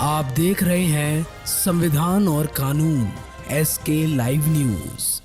आप देख रहे हैं संविधान और कानून SK live news.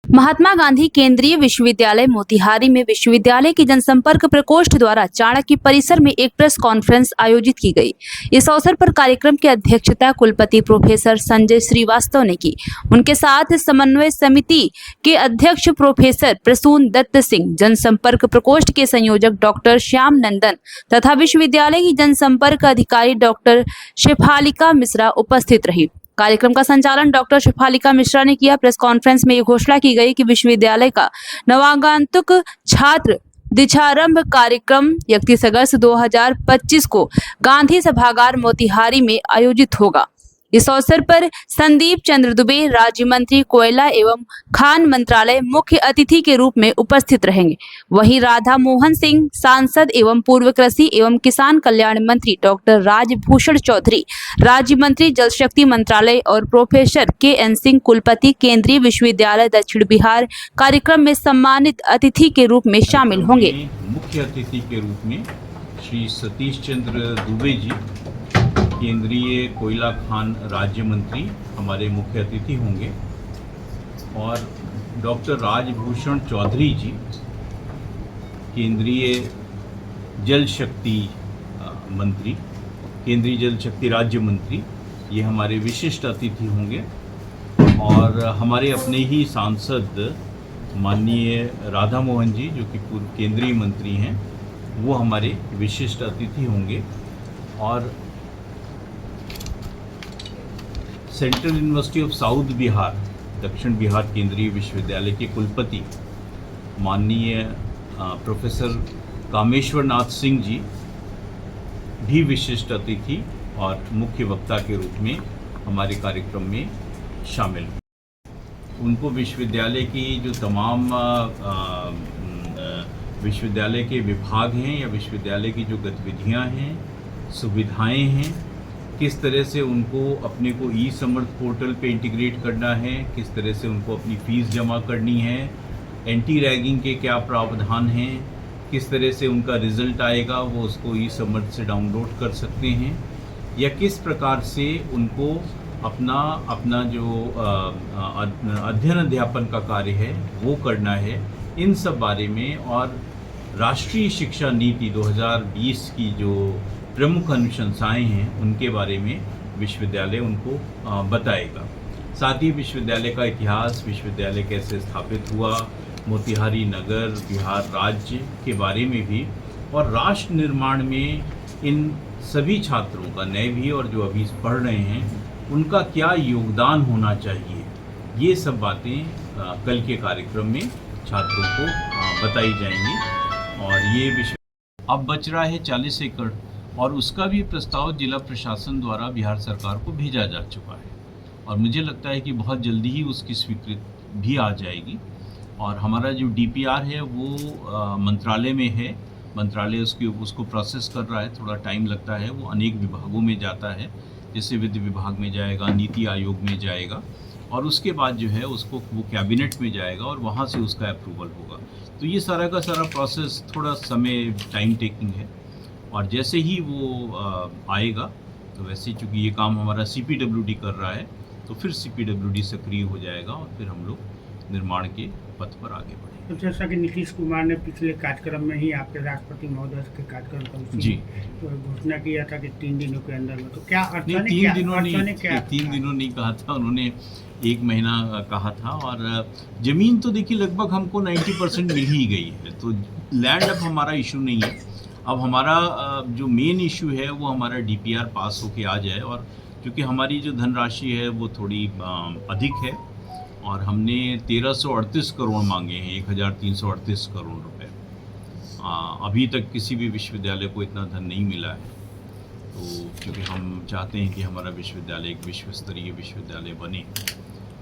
Mahatma Gandhi केंद्रीय विश्वविद्यालय मोतिहारी में विश्वविद्यालय की जनसंपर्क प्रकोष्ठ द्वारा चाणक्य परिसर में एक प्रेस कॉन्फ्रेंस आयोजित की गई। इस अवसर पर कार्यक्रम की अध्यक्षता कुलपति प्रोफेसर संजय श्रीवास्तव ने की। उनके साथ समन्वय समिति के अध्यक्ष प्रोफेसर प्रसून दत्त सिंह, जनसंपर्क प्रकोष्ठ के संयोजक डॉक्टर श्याम नंदन तथा विश्वविद्यालय की जनसंपर्क अधिकारी डॉक्टर शेफालिका मिश्रा उपस्थित रही। कार्यक्रम का संचालन डॉक्टर शेफालिका मिश्रा ने किया। प्रेस कॉन्फ्रेंस में ये घोषणा की गई कि विश्वविद्यालय का नवागंतुक छात्र दीक्षारंभ कार्यक्रम 31 अगस्त 2025 को गांधी सभागार मोतिहारी में आयोजित होगा। इस अवसर पर संदीप चंद्र दुबे, राज्य मंत्री कोयला एवं खान मंत्रालय, मुख्य अतिथि के रूप में उपस्थित रहेंगे। वहीं राधा मोहन सिंह, सांसद एवं पूर्व कृषि एवं किसान कल्याण मंत्री डॉक्टर राजभूषण चौधरी, राज्य मंत्री जल शक्ति मंत्रालय और प्रोफेसर KN सिंह, कुलपति केंद्रीय विश्वविद्यालय दक्षिण बिहार, कार्यक्रम में सम्मानित अतिथि के रूप में शामिल होंगे। मुख्य अतिथि के रूप में श्री सतीश चंद्र दुबे जी, केंद्रीय कोयला खान राज्य मंत्री, हमारे मुख्य अतिथि होंगे, और डॉक्टर राजभूषण चौधरी जी, केंद्रीय जल शक्ति मंत्री, केंद्रीय जल शक्ति राज्य मंत्री, ये हमारे विशिष्ट अतिथि होंगे। और हमारे अपने ही सांसद माननीय राधा मोहन जी, जो कि पूर्व केंद्रीय मंत्री हैं, वो हमारे विशिष्ट अतिथि होंगे। और central university of south Bihar, दक्षिण बिहार केंद्रीय विश्वविद्यालय के कुलपति माननीय प्रोफेसर कामेश्वर नाथ सिंह जी भी विशिष्ट अतिथि और मुख्य वक्ता के रूप में हमारे कार्यक्रम में शामिल हैं। उनको विश्वविद्यालय की जो तमाम विश्वविद्यालय के विभाग हैं या विश्वविद्यालय की जो गतिविधियां हैं, सुविधाएं हैं, किस तरह से उनको अपने को ई-समर्थ पोर्टल पे इंटीग्रेट करना है, किस तरह से उनको अपनी फ़ीस जमा करनी है, एंटी रैगिंग के क्या प्रावधान हैं, किस तरह से उनका रिज़ल्ट आएगा वो उसको ई-समर्थ से डाउनलोड कर सकते हैं, या किस प्रकार से उनको अपना जो अध्ययन अध्यापन का कार्य है वो करना है, इन सब बारे में। और राष्ट्रीय शिक्षा नीति 2020 की जो प्रमुख अनुशंसाएं हैं उनके बारे में विश्वविद्यालय उनको बताएगा। साथ ही विश्वविद्यालय का इतिहास, विश्वविद्यालय कैसे स्थापित हुआ, मोतिहारी नगर, बिहार राज्य के बारे में भी, और राष्ट्र निर्माण में इन सभी छात्रों का, नए भी और जो अभी पढ़ रहे हैं, उनका क्या योगदान होना चाहिए, ये सब बातें कल के कार्यक्रम में छात्रों को बताई जाएंगी। और ये अब बच रहा है 40 एकड़, और उसका भी प्रस्ताव जिला प्रशासन द्वारा बिहार सरकार को भेजा जा चुका है, और मुझे लगता है कि बहुत जल्दी ही उसकी स्वीकृति भी आ जाएगी। और हमारा जो DPR है वो मंत्रालय में है, मंत्रालय उसको प्रोसेस कर रहा है, थोड़ा टाइम लगता है, वो अनेक विभागों में जाता है, जैसे वित्त विभाग में जाएगा, नीति आयोग में जाएगा, और उसके बाद जो है उसको वो कैबिनेट में जाएगा और वहाँ से उसका अप्रूवल होगा। तो ये सारा का सारा प्रोसेस थोड़ा समय टाइम टेकिंग है, और जैसे ही वो आएगा तो वैसे चूँकि ये काम हमारा CPWD कर रहा है, तो फिर CPWD सक्रिय हो जाएगा और फिर हम लोग निर्माण के पथ पर आगे बढ़ेंगे। तो जैसा कि नीतीश कुमार ने पिछले कार्यक्रम में ही आपके राष्ट्रपति महोदय के कार्यक्रम का जी घोषणा किया था कि 3 दिनों के अंदर में, तो क्या 3 दिनों नहीं कहा था उन्होंने, 1 महीना कहा था। और ज़मीन तो देखिए लगभग हमको 90% मिल ही गई है, तो लैंड अब हमारा इशू नहीं है। अब हमारा जो मेन इशू है वो हमारा DPR पास होके आ जाए, और क्योंकि हमारी जो धनराशि है वो थोड़ी अधिक है, और हमने 1338 करोड़ मांगे हैं, 1338 करोड़ रुपए। अभी तक किसी भी विश्वविद्यालय को इतना धन नहीं मिला है, तो क्योंकि हम चाहते हैं कि हमारा विश्वविद्यालय एक विश्व स्तरीय विश्वविद्यालय बने,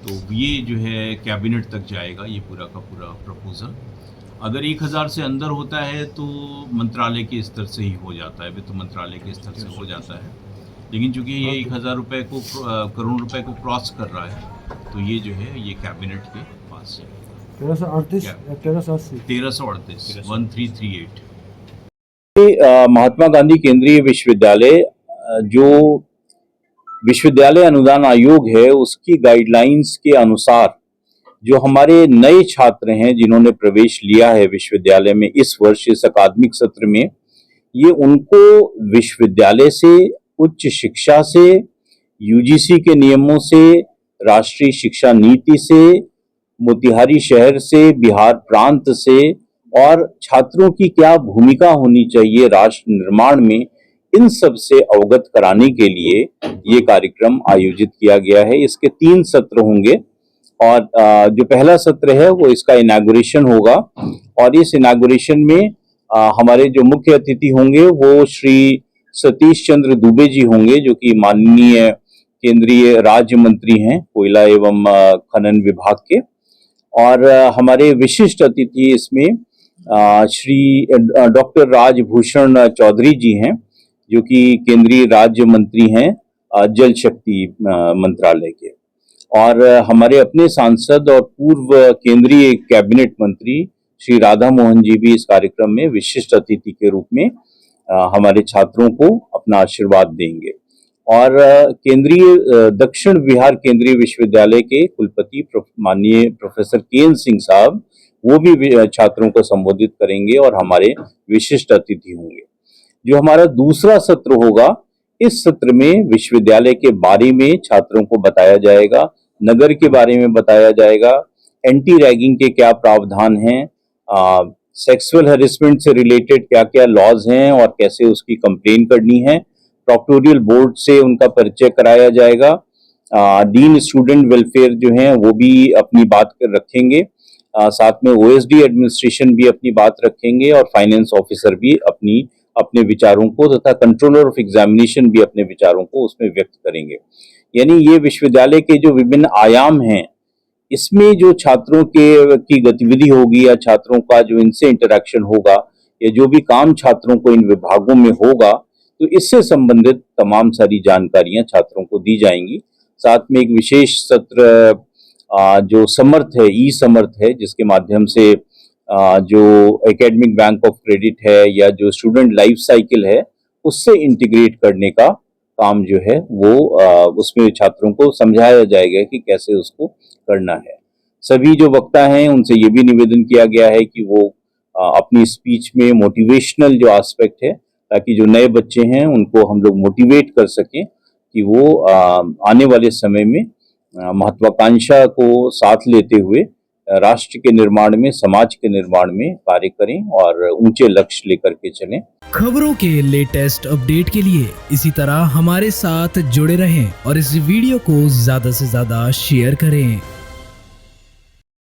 तो ये जो है कैबिनेट तक जाएगा ये पूरा का पूरा प्रपोजल। अगर 1000 से अंदर होता है तो मंत्रालय के स्तर से ही हो जाता है, वित्त मंत्रालय के स्तर से हो जाता है, लेकिन चूंकि ये 1000 रुपये को करोड़ रुपए को क्रॉस कर रहा है, तो ये जो है ये कैबिनेट के पास है। 1338 1338। महात्मा गांधी केंद्रीय विश्वविद्यालय जो विश्वविद्यालय अनुदान आयोग है उसकी गाइडलाइंस के अनुसार जो हमारे नए छात्र हैं जिन्होंने प्रवेश लिया है विश्वविद्यालय में इस वर्ष इस अकादमिक सत्र में, ये उनको विश्वविद्यालय से, उच्च शिक्षा से, यूजीसी के नियमों से, राष्ट्रीय शिक्षा नीति से, मोतिहारी शहर से, बिहार प्रांत से और छात्रों की क्या भूमिका होनी चाहिए राष्ट्र निर्माण में, इन सब से अवगत कराने के लिए ये कार्यक्रम आयोजित किया गया है। इसके 3 सत्र होंगे और जो पहला सत्र है वो इसका इनॉग्रेशन होगा और इस इनॉग्रेशन में हमारे जो मुख्य अतिथि होंगे वो श्री सतीश चंद्र दुबे जी होंगे, जो कि माननीय केंद्रीय राज्य मंत्री हैं कोयला एवं खनन विभाग के। और हमारे विशिष्ट अतिथि इसमें श्री डॉक्टर राजभूषण चौधरी जी हैं, जो कि केंद्रीय राज्य मंत्री हैं जल शक्ति मंत्रालय के। और हमारे अपने सांसद और पूर्व केंद्रीय कैबिनेट मंत्री श्री राधा मोहन जी भी इस कार्यक्रम में विशिष्ट अतिथि के रूप में हमारे छात्रों को अपना आशीर्वाद देंगे। और केंद्रीय दक्षिण बिहार केंद्रीय विश्वविद्यालय के कुलपति माननीय प्रोफेसर केएन सिंह साहब वो भी छात्रों को संबोधित करेंगे और हमारे विशिष्ट अतिथि होंगे। जो हमारा दूसरा सत्र होगा, इस सत्र में विश्वविद्यालय के बारे में छात्रों को बताया जाएगा, नगर के बारे में बताया जाएगा, एंटी रैगिंग के क्या प्रावधान हैं, सेक्सुअल हैरेसमेंट से रिलेटेड क्या क्या लॉज हैं और कैसे उसकी कंप्लेन करनी है, प्रोक्टोरियल बोर्ड से उनका परिचय कराया जाएगा, डीन स्टूडेंट वेलफेयर जो हैं वो भी अपनी बात रखेंगे, साथ में ओएसडी एडमिनिस्ट्रेशन भी अपनी बात रखेंगे और फाइनेंस ऑफिसर भी अपने विचारों को तथा कंट्रोलर ऑफ एग्जामिनेशन भी अपने विचारों को उसमें व्यक्त करेंगे। यानी ये विश्वविद्यालय के जो विभिन्न आयाम हैं, इसमें जो छात्रों की गतिविधि होगी या छात्रों का जो इनसे इंटरेक्शन होगा या जो भी काम छात्रों को इन विभागों में होगा, तो इससे संबंधित तमाम सारी जानकारियां छात्रों को दी जाएंगी। साथ में एक विशेष सत्र जो समर्थ है, ई समर्थ है, जिसके माध्यम से जो एकेडमिक बैंक ऑफ क्रेडिट है या जो स्टूडेंट लाइफ साइकिल है उससे इंटीग्रेट करने का काम जो है वो उसमें छात्रों को समझाया जाएगा कि कैसे उसको करना है। सभी जो वक्ता हैं उनसे ये भी निवेदन किया गया है कि वो अपनी स्पीच में मोटिवेशनल जो एस्पेक्ट है, ताकि जो नए बच्चे हैं उनको हम लोग मोटिवेट कर सकें कि वो आने वाले समय में महत्वाकांक्षा को साथ लेते हुए राष्ट्र के निर्माण में, समाज के निर्माण में कार्य करें और ऊंचे लक्ष्य लेकर के चलें। खबरों के लेटेस्ट अपडेट के लिए इसी तरह हमारे साथ जुड़े रहें और इस वीडियो को ज्यादा से ज्यादा शेयर करें।